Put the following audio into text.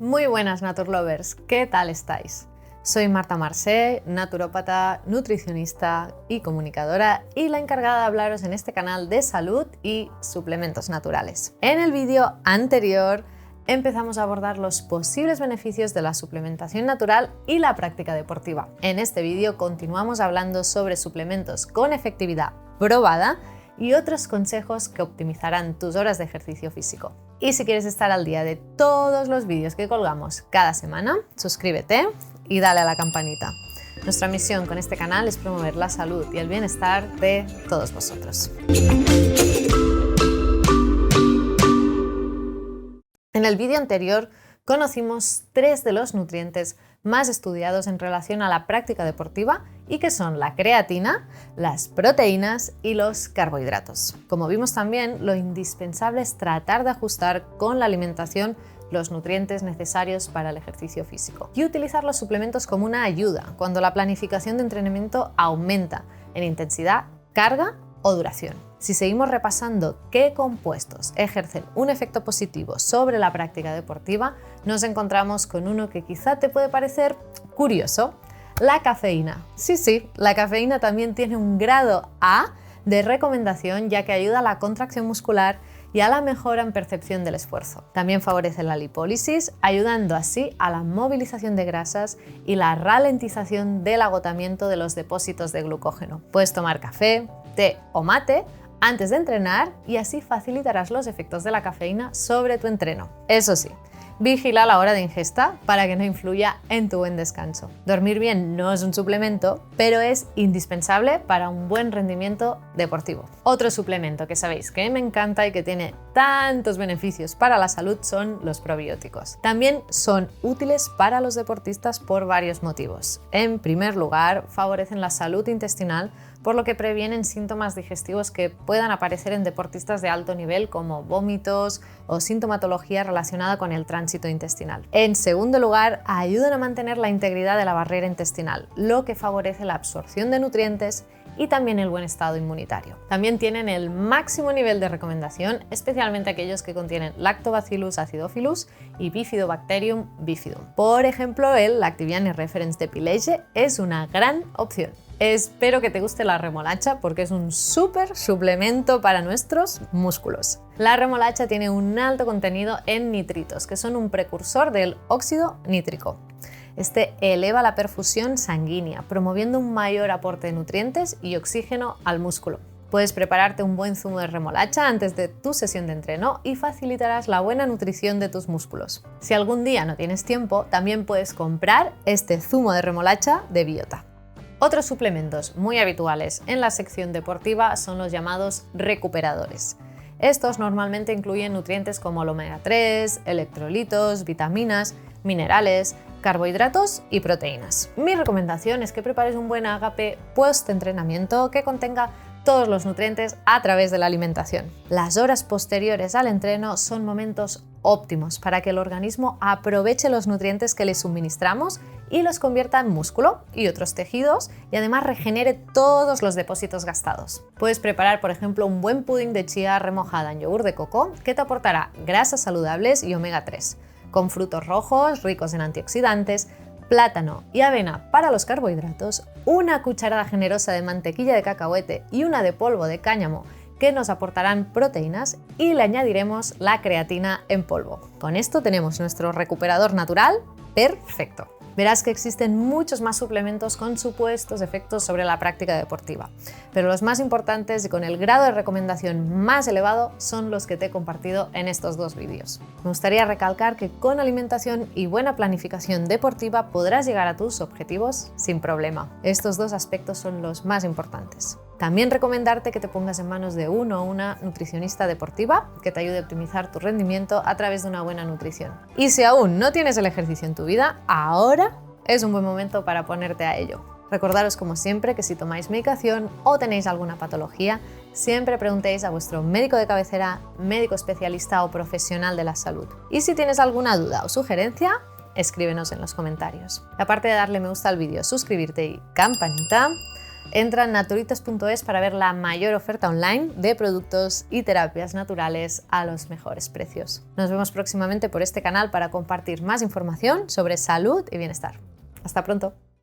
Muy buenas Naturlovers, ¿qué tal estáis? Soy Marta Marcé, naturópata, nutricionista y comunicadora y la encargada de hablaros en este canal de salud y suplementos naturales. En el vídeo anterior empezamos a abordar los posibles beneficios de la suplementación natural y la práctica deportiva. En este vídeo continuamos hablando sobre suplementos con efectividad probada y otros consejos que optimizarán tus horas de ejercicio físico. Y si quieres estar al día de todos los vídeos que colgamos cada semana, suscríbete y dale a la campanita. Nuestra misión con este canal es promover la salud y el bienestar de todos vosotros. En el vídeo anterior conocimos 3 de los nutrientes más estudiados en relación a la práctica deportiva y que son la creatina, las proteínas y los carbohidratos. Como vimos también, lo indispensable es tratar de ajustar con la alimentación los nutrientes necesarios para el ejercicio físico y utilizar los suplementos como una ayuda cuando la planificación de entrenamiento aumenta en intensidad, carga o duración. Si seguimos repasando qué compuestos ejercen un efecto positivo sobre la práctica deportiva, nos encontramos con uno que quizá te puede parecer curioso: la cafeína. Sí, la cafeína también tiene un grado A de recomendación, ya que ayuda a la contracción muscular y a la mejora en percepción del esfuerzo. También favorece la lipólisis, ayudando así a la movilización de grasas y la ralentización del agotamiento de los depósitos de glucógeno. Puedes tomar café, té o mate antes de entrenar y así facilitarás los efectos de la cafeína sobre tu entreno. Eso sí, vigila la hora de ingesta para que no influya en tu buen descanso. Dormir bien no es un suplemento, pero es indispensable para un buen rendimiento deportivo. Otro suplemento que sabéis que me encanta y que tiene tantos beneficios para la salud son los probióticos. También son útiles para los deportistas por varios motivos. En primer lugar, favorecen la salud intestinal, por lo que previenen síntomas digestivos que puedan aparecer en deportistas de alto nivel, como vómitos o sintomatología relacionada con el tránsito intestinal. En segundo lugar, ayudan a mantener la integridad de la barrera intestinal, lo que favorece la absorción de nutrientes y también el buen estado inmunitario. También tienen el máximo nivel de recomendación, especialmente aquellos que contienen Lactobacillus acidophilus y Bifidobacterium bifidum. Por ejemplo, el Lactiviane Referens de Pilege es una gran opción. Espero que te guste la remolacha porque es un súper suplemento para nuestros músculos. La remolacha tiene un alto contenido en nitritos, que son un precursor del óxido nítrico. Este eleva la perfusión sanguínea, promoviendo un mayor aporte de nutrientes y oxígeno al músculo. Puedes prepararte un buen zumo de remolacha antes de tu sesión de entreno y facilitarás la buena nutrición de tus músculos. Si algún día no tienes tiempo, también puedes comprar este zumo de remolacha de Biota. Otros suplementos muy habituales en la sección deportiva son los llamados recuperadores. Estos normalmente incluyen nutrientes como el omega 3, electrolitos, vitaminas, minerales, carbohidratos y proteínas. Mi recomendación es que prepares un buen agape post-entrenamiento que contenga todos los nutrientes a través de la alimentación. Las horas posteriores al entreno son momentos óptimos para que el organismo aproveche los nutrientes que le suministramos y los convierta en músculo y otros tejidos y además regenere todos los depósitos gastados. Puedes preparar, por ejemplo, un buen pudín de chía remojada en yogur de coco que te aportará grasas saludables y omega 3, con frutos rojos ricos en antioxidantes, plátano y avena para los carbohidratos, una cucharada generosa de mantequilla de cacahuete y una de polvo de cáñamo que nos aportarán proteínas, y le añadiremos la creatina en polvo. Con esto tenemos nuestro recuperador natural perfecto. Verás que existen muchos más suplementos con supuestos efectos sobre la práctica deportiva, pero los más importantes y con el grado de recomendación más elevado son los que te he compartido en estos 2 vídeos. Me gustaría recalcar que con alimentación y buena planificación deportiva podrás llegar a tus objetivos sin problema. Estos 2 aspectos son los más importantes. También recomendarte que te pongas en manos de uno o una nutricionista deportiva que te ayude a optimizar tu rendimiento a través de una buena nutrición. Y si aún no tienes el ejercicio en tu vida, ahora es un buen momento para ponerte a ello. Recordaros, como siempre, que si tomáis medicación o tenéis alguna patología, siempre preguntéis a vuestro médico de cabecera, médico especialista o profesional de la salud. Y si tienes alguna duda o sugerencia, escríbenos en los comentarios. Aparte de darle me gusta al vídeo, suscribirte y campanita, Entra en naturitos.es para ver la mayor oferta online de productos y terapias naturales a los mejores precios. Nos vemos próximamente por este canal para compartir más información sobre salud y bienestar. Hasta pronto.